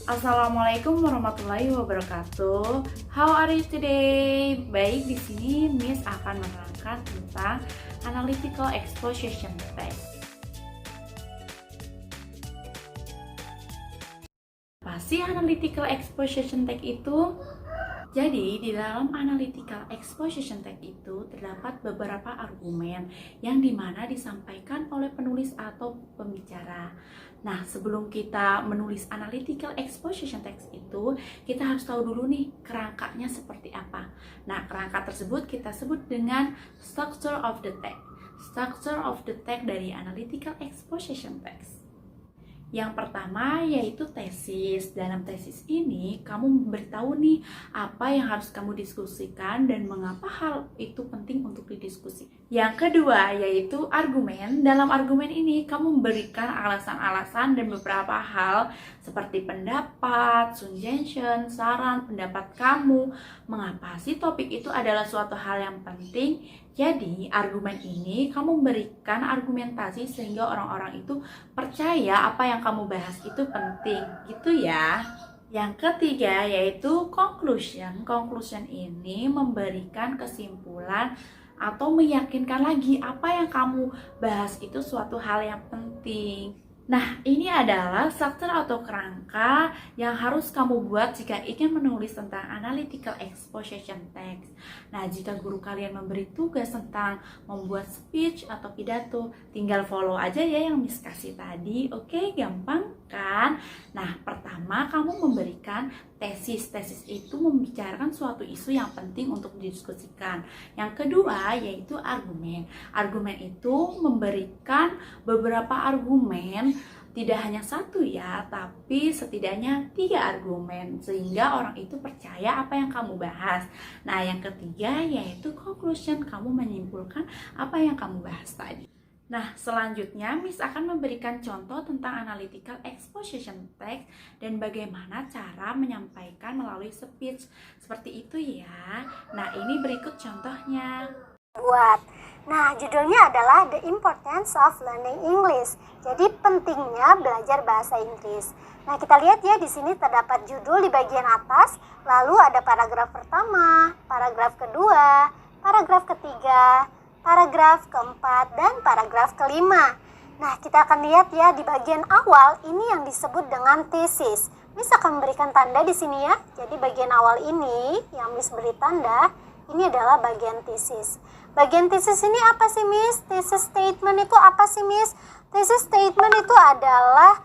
Assalamualaikum warahmatullahi wabarakatuh. How are you today? Baik, di sini Miss akan menerangkan tentang analytical exposition text. Apa sih analytical exposition text itu? Jadi, di dalam analytical exposition text itu terdapat beberapa argumen yang dimana disampaikan oleh penulis atau pembicara. Nah, sebelum kita menulis analytical exposition text itu, kita harus tahu dulu nih kerangkanya seperti apa. Nah, kerangka tersebut kita sebut dengan structure of the text. Structure of the text dari analytical exposition text. Yang pertama yaitu tesis. Dalam tesis ini kamu memberitahu nih apa yang harus kamu diskusikan dan mengapa hal itu penting untuk didiskusikan. Yang kedua yaitu argumen. Dalam argumen ini kamu memberikan alasan-alasan dan beberapa hal seperti pendapat, suggestion, saran, pendapat kamu, mengapa sih topik itu adalah suatu hal yang penting. Jadi, argumen ini kamu memberikan argumentasi sehingga orang-orang itu percaya apa yang kamu bahas itu penting, gitu ya. Yang ketiga yaitu conclusion. Conclusion ini memberikan kesimpulan atau meyakinkan lagi apa yang kamu bahas itu suatu hal yang penting. Nah, ini adalah struktur atau kerangka yang harus kamu buat jika ingin menulis tentang analytical exposition text. Nah, jika guru kalian memberi tugas tentang membuat speech atau pidato, tinggal follow aja ya yang Miss kasih tadi. Oke, gampang kan? Nah, pertama kamu memberikan tesis. Tesis itu membicarakan suatu isu yang penting untuk didiskusikan. Yang kedua yaitu argumen. Argumen itu memberikan beberapa argumen, tidak hanya satu ya, tapi setidaknya 3 argumen sehingga orang itu percaya apa yang kamu bahas. Nah, yang ketiga yaitu conclusion, kamu menyimpulkan apa yang kamu bahas tadi. Nah, selanjutnya Miss akan memberikan contoh tentang analytical exposition text dan bagaimana cara menyampaikan melalui speech. Seperti itu ya. Nah, ini berikut contohnya. Nah, judulnya adalah The Importance of Learning English. Jadi pentingnya belajar bahasa Inggris. Nah, kita lihat ya di sini terdapat judul di bagian atas, lalu ada paragraf pertama, paragraf kedua, paragraf ketiga, paragraf keempat, dan paragraf kelima. Nah, kita akan lihat ya di bagian awal ini yang disebut dengan tesis. Miss akan memberikan tanda di sini ya. Jadi bagian awal ini yang Miss beri tanda, ini adalah bagian tesis. Bagian tesis ini apa sih Miss? Thesis statement itu apa sih Miss? Thesis statement itu adalah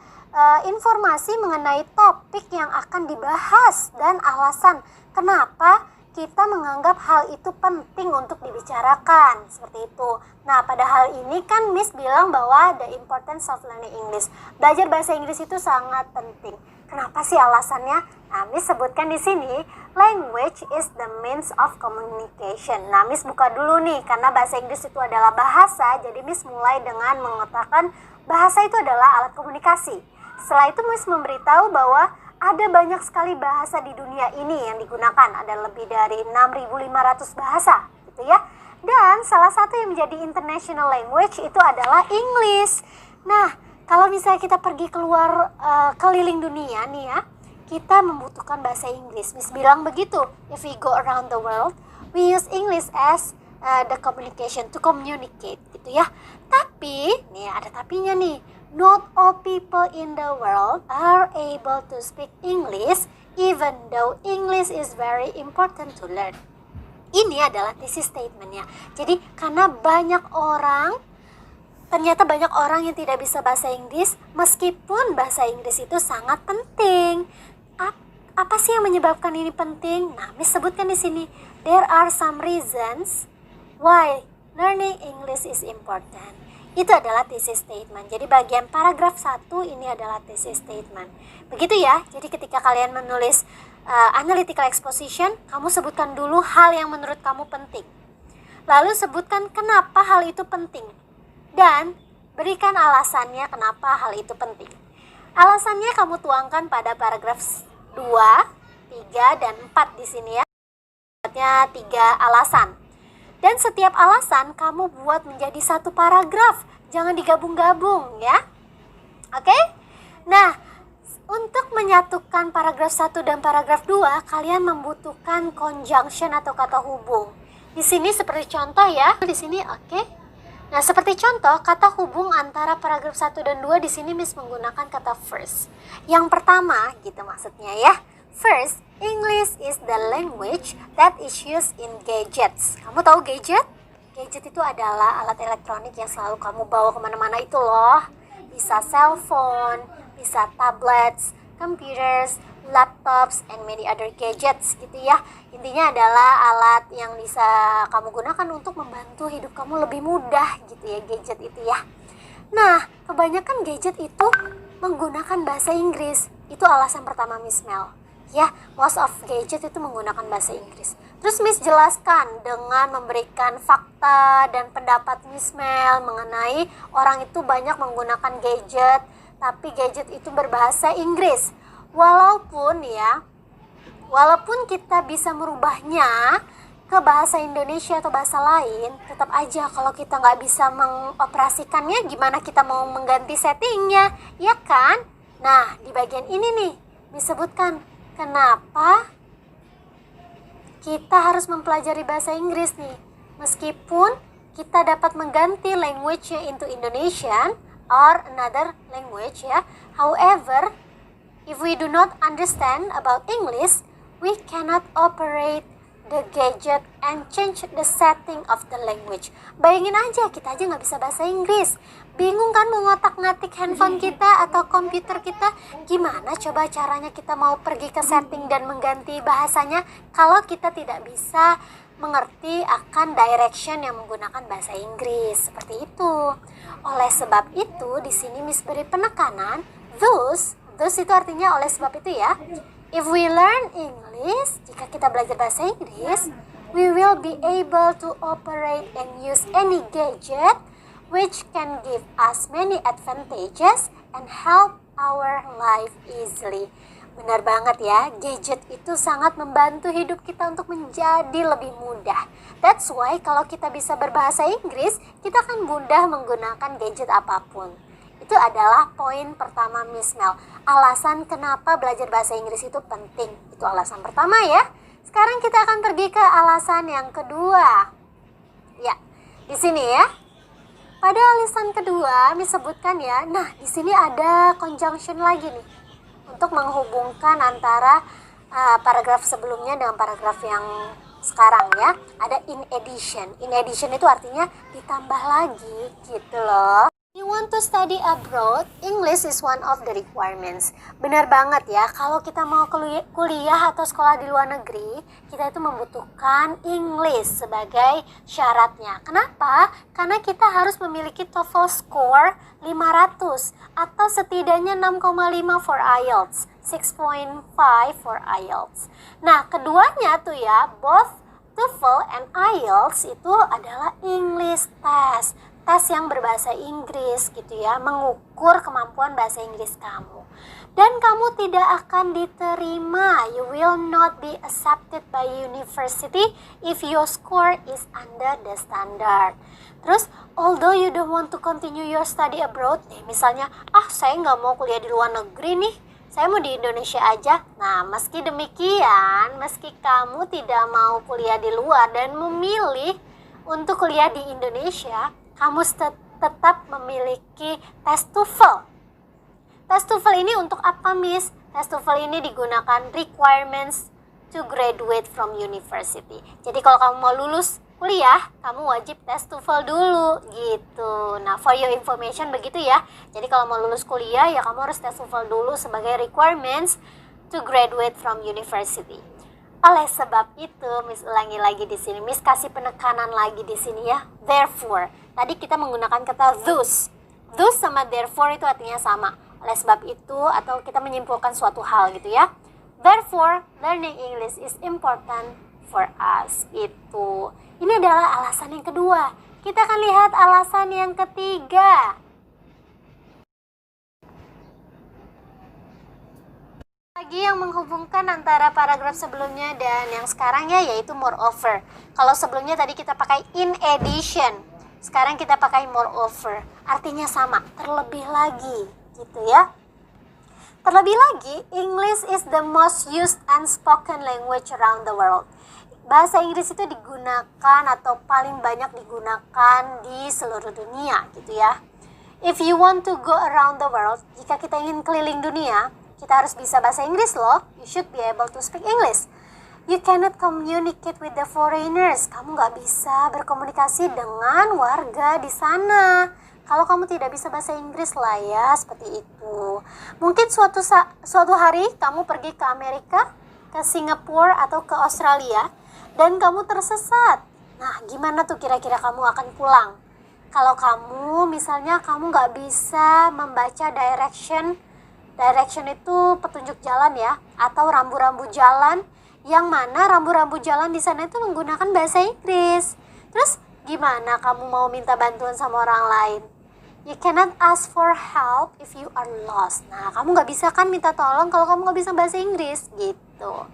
informasi mengenai topik yang akan dibahas dan alasan kenapa kita menganggap hal itu penting untuk dibicarakan, seperti itu. Nah, pada hal ini kan Miss bilang bahwa the importance of learning English. Belajar bahasa Inggris itu sangat penting. Kenapa sih alasannya? Nah, Miss sebutkan di sini, language is the means of communication. Nah, Miss buka dulu nih, karena bahasa Inggris itu adalah bahasa, jadi Miss mulai dengan mengatakan bahasa itu adalah alat komunikasi. Setelah itu Miss memberitahu bahwa ada banyak sekali bahasa di dunia ini yang digunakan, ada lebih dari 6.500 bahasa, gitu ya. Dan salah satu yang menjadi international language itu adalah English. Nah, kalau misalnya kita pergi keluar keliling dunia nih ya, kita membutuhkan bahasa Inggris. Miss bilang begitu, if we go around the world, we use English as the communication, to communicate, gitu ya. Tapi, nih ada tapinya nih, not all people in the world are able to speak English, even though English is very important to learn. Ini adalah thesis statement-nya. Jadi, karena ternyata banyak orang yang tidak bisa bahasa Inggris, meskipun bahasa Inggris itu sangat penting. Apa sih yang menyebabkan ini penting? Nah, Miss sebutkan di sini. There are some reasons why learning English is important. Itu adalah thesis statement. Jadi bagian paragraf 1 ini adalah thesis statement. Begitu ya. Jadi ketika kalian menulis analytical exposition, kamu sebutkan dulu hal yang menurut kamu penting. Lalu sebutkan kenapa hal itu penting. Dan berikan alasannya kenapa hal itu penting. Alasannya kamu tuangkan pada paragraf 2, 3, dan 4 di sini ya. 3 alasan. Dan setiap alasan kamu buat menjadi satu paragraf. Jangan digabung-gabung ya. Oke? Nah, untuk menyatukan paragraf 1 dan paragraf 2, kalian membutuhkan conjunction atau kata hubung. Di sini seperti contoh ya. Di sini oke. Nah, seperti contoh, kata hubung antara paragraf 1 dan 2 di sini Miss menggunakan kata first. Yang pertama gitu maksudnya ya. First, English is the language that is used in gadgets. Kamu tahu gadget? Gadget itu adalah alat elektronik yang selalu kamu bawa kemana-mana itu loh. Bisa cellphone, bisa tablets, computers, laptops, and many other gadgets gitu ya. Intinya adalah alat yang bisa kamu gunakan untuk membantu hidup kamu lebih mudah gitu ya, gadget itu ya. Nah, kebanyakan gadget itu menggunakan bahasa Inggris. Itu alasan pertama Miss Mel. Ya, most of gadget itu menggunakan bahasa Inggris. Terus Miss jelaskan dengan memberikan fakta dan pendapat Miss Mel mengenai orang itu banyak menggunakan gadget, tapi gadget itu berbahasa Inggris. Walaupun kita bisa merubahnya ke bahasa Indonesia atau bahasa lain, tetap aja kalau kita nggak bisa mengoperasikannya, gimana kita mau mengganti settingnya, ya kan? Nah, di bagian ini nih disebutkan kenapa kita harus mempelajari bahasa Inggris nih. Meskipun kita dapat mengganti language-nya into Indonesian or another language ya. However, if we do not understand about English, we cannot operate the gadget and change the setting of the language. Bayangin aja, kita aja nggak bisa bahasa Inggris. Bingung kan mau ngotak-ngatik handphone kita atau komputer kita? Gimana coba caranya kita mau pergi ke setting dan mengganti bahasanya kalau kita tidak bisa mengerti akan direction yang menggunakan bahasa Inggris. Seperti itu. Oleh sebab itu, di sini Miss beri penekanan those itu artinya oleh sebab itu ya. If we learn English, jika kita belajar bahasa Inggris, we will be able to operate and use any gadget which can give us many advantages and help our life easily. Benar banget ya, gadget itu sangat membantu hidup kita untuk menjadi lebih mudah. That's why kalau kita bisa berbahasa Inggris, kita akan mudah menggunakan gadget apapun. Itu adalah poin pertama Miss Mel. Alasan kenapa belajar bahasa Inggris itu penting. Itu alasan pertama ya. Sekarang kita akan pergi ke alasan yang kedua. Ya, di sini ya. Pada alasan kedua, Miss sebutkan ya. Nah, di sini ada conjunction lagi nih. Untuk menghubungkan antara paragraf sebelumnya dengan paragraf yang sekarang ya. Ada in addition. In addition itu artinya ditambah lagi gitu loh. You want to study abroad, English is one of the requirements. Benar banget ya, kalau kita mau kuliah atau sekolah di luar negeri, kita itu membutuhkan English sebagai syaratnya. Kenapa? Karena kita harus memiliki TOEFL score 500 atau setidaknya 6,5 for IELTS, 6.5 for IELTS. Nah, keduanya tuh ya, both TOEFL and IELTS itu adalah English test. Tes yang berbahasa Inggris gitu ya, mengukur kemampuan bahasa Inggris kamu. Dan kamu tidak akan diterima, you will not be accepted by university if your score is under the standard. Terus, although you don't want to continue your study abroad, misalnya, saya nggak mau kuliah di luar negeri nih, saya mau di Indonesia aja. Nah, meski demikian, meski kamu tidak mau kuliah di luar dan memilih untuk kuliah di Indonesia, kamu tetap memiliki tes TOEFL. Tes TOEFL ini untuk apa, Miss? Tes TOEFL ini digunakan requirements to graduate from university. Jadi kalau kamu mau lulus kuliah, kamu wajib tes TOEFL dulu gitu. Nah, for your information begitu ya. Jadi kalau mau lulus kuliah ya kamu harus tes TOEFL dulu sebagai requirements to graduate from university. Oleh sebab itu, Miss ulangi lagi di sini. Miss kasih penekanan lagi di sini ya. Therefore, tadi kita menggunakan kata thus. Thus sama therefore itu artinya sama. Oleh sebab itu, atau kita menyimpulkan suatu hal gitu ya. Therefore, learning English is important for us. Itu. Ini adalah alasan yang kedua. Kita akan lihat alasan yang ketiga. Lagi yang menghubungkan antara paragraf sebelumnya dan yang sekarang ya, yaitu moreover. Kalau sebelumnya tadi kita pakai in addition, sekarang kita pakai moreover. Artinya sama, terlebih lagi gitu ya. Terlebih lagi, English is the most used and spoken language around the world. Bahasa Inggris itu digunakan atau paling banyak digunakan di seluruh dunia gitu ya. If you want to go around the world, jika kita ingin keliling dunia, kita harus bisa bahasa Inggris loh. You should be able to speak English. You cannot communicate with the foreigners. Kamu nggak bisa berkomunikasi dengan warga di sana kalau kamu tidak bisa bahasa Inggris lah ya, seperti itu. Mungkin suatu hari kamu pergi ke Amerika, ke Singapura atau ke Australia, dan kamu tersesat. Nah, gimana tuh kira-kira kamu akan pulang? Kalau kamu misalnya kamu nggak bisa membaca direction itu petunjuk jalan ya, atau rambu-rambu jalan, yang mana rambu-rambu jalan di sana itu menggunakan bahasa Inggris. Terus gimana kamu mau minta bantuan sama orang lain? You cannot ask for help if you are lost. Nah, kamu nggak bisa kan minta tolong kalau kamu nggak bisa bahasa Inggris gitu.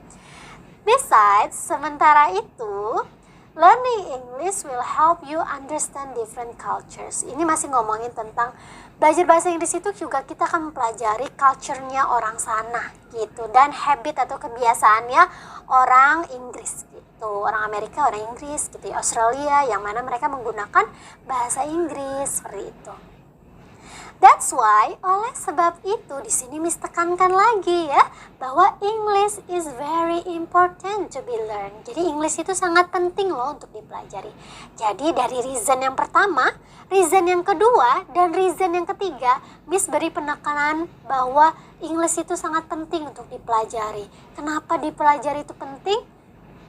Besides, sementara itu, learning English will help you understand different cultures. Ini masih ngomongin tentang belajar bahasa Inggris itu juga kita akan mempelajari culture-nya orang sana gitu, dan habit atau kebiasaannya orang Inggris gitu. Orang Amerika, orang Inggris gitu, Australia yang mana mereka menggunakan bahasa Inggris seperti itu. That's why, oleh sebab itu di sini Miss tekankan lagi ya, bahwa English is very important to be learned. Jadi English itu sangat penting loh untuk dipelajari. Jadi dari reason yang pertama, reason yang kedua, dan reason yang ketiga, Miss beri penekanan bahwa English itu sangat penting untuk dipelajari. Kenapa dipelajari itu penting?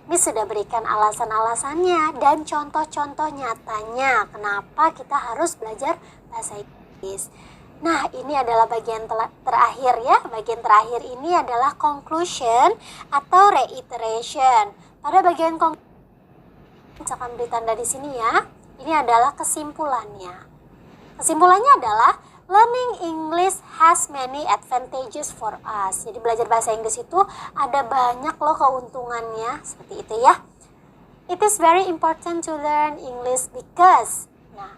Miss sudah berikan alasan-alasannya dan contoh-contoh nyatanya kenapa kita harus belajar bahasa Inggris. Nah, ini adalah bagian terakhir ya. Bagian terakhir ini adalah conclusion atau reiteration. Pada bagian saya akan beri tanda di sini ya. Ini adalah kesimpulannya. Kesimpulannya adalah learning English has many advantages for us. Jadi belajar bahasa Inggris itu ada banyak loh keuntungannya, seperti itu ya. It is very important to learn English because. Nah,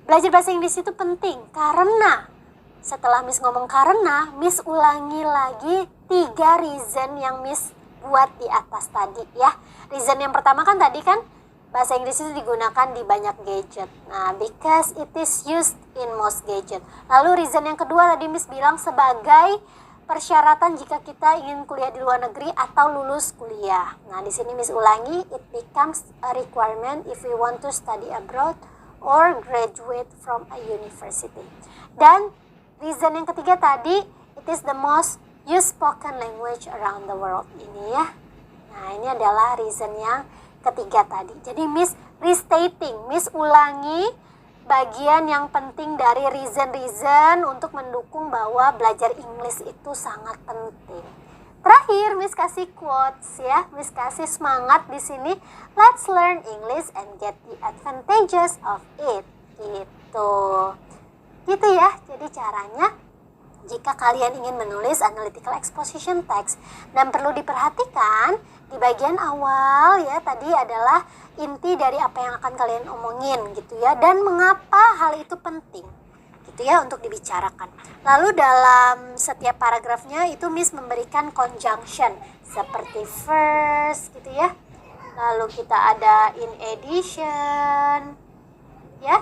belajar bahasa Inggris itu penting karena, setelah Miss ngomong karena, Miss ulangi lagi 3 reason yang Miss buat di atas tadi ya. Reason yang pertama kan tadi kan bahasa Inggris itu digunakan di banyak gadget. Nah, because it is used in most gadget. Lalu reason yang kedua tadi Miss bilang sebagai persyaratan jika kita ingin kuliah di luar negeri atau lulus kuliah. Nah, di sini Miss ulangi, it becomes a requirement if we want to study abroad or graduate from a university. Dan reason yang ketiga tadi, it is the most used spoken language around the world. Ini ya. Nah, ini adalah reason yang ketiga tadi. Jadi Miss restating, Miss ulangi bagian yang penting dari reason-reason untuk mendukung bahwa belajar English itu sangat penting. Terakhir, Miss kasih quotes ya, Miss kasih semangat di sini. Let's learn English and get the advantages of it. Gitu ya. Jadi caranya, jika kalian ingin menulis analytical exposition text, dan perlu diperhatikan di bagian awal ya, tadi adalah inti dari apa yang akan kalian omongin gitu ya, dan mengapa hal itu penting gitu ya untuk dibicarakan. Lalu dalam setiap paragrafnya itu Miss memberikan conjunction seperti first gitu ya. Lalu kita ada in addition ya.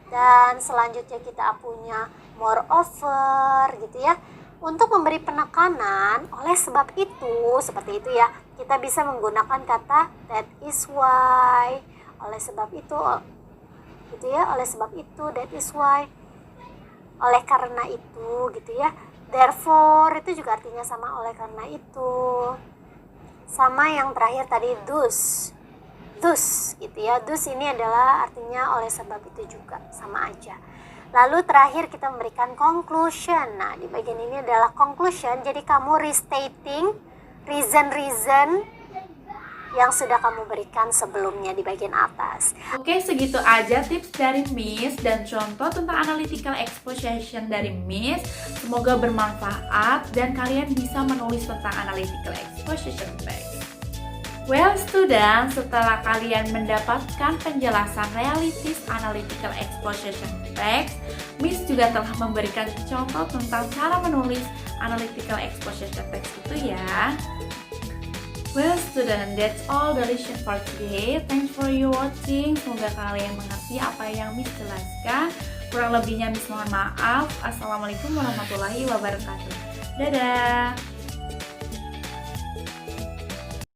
Dan selanjutnya kita punya moreover gitu ya. Untuk memberi penekanan, oleh sebab itu, seperti itu ya, kita bisa menggunakan kata that is why, oleh sebab itu gitu ya, oleh sebab itu, that is why, oleh karena itu gitu ya. Therefore itu juga artinya sama, oleh karena itu. Sama yang terakhir tadi thus gitu ya. Thus ini adalah artinya oleh sebab itu juga, sama aja. Lalu terakhir kita memberikan conclusion. Nah, di bagian ini adalah conclusion. Jadi kamu restating reason yang sudah kamu berikan sebelumnya di bagian atas. Oke, segitu aja tips dari Miss dan contoh tentang analytical exposition dari Miss. Semoga bermanfaat dan kalian bisa menulis tentang analytical exposition text. Well students, setelah kalian mendapatkan penjelasan realistis analytical exposition text, Miss juga telah memberikan contoh tentang cara menulis analytical exposition text itu ya. Well student, that's all the lesson for today. Thanks for your watching. Semoga kalian mengerti apa yang Miss jelaskan. Kurang lebihnya Miss mohon maaf. Assalamualaikum warahmatullahi wabarakatuh. Dadah.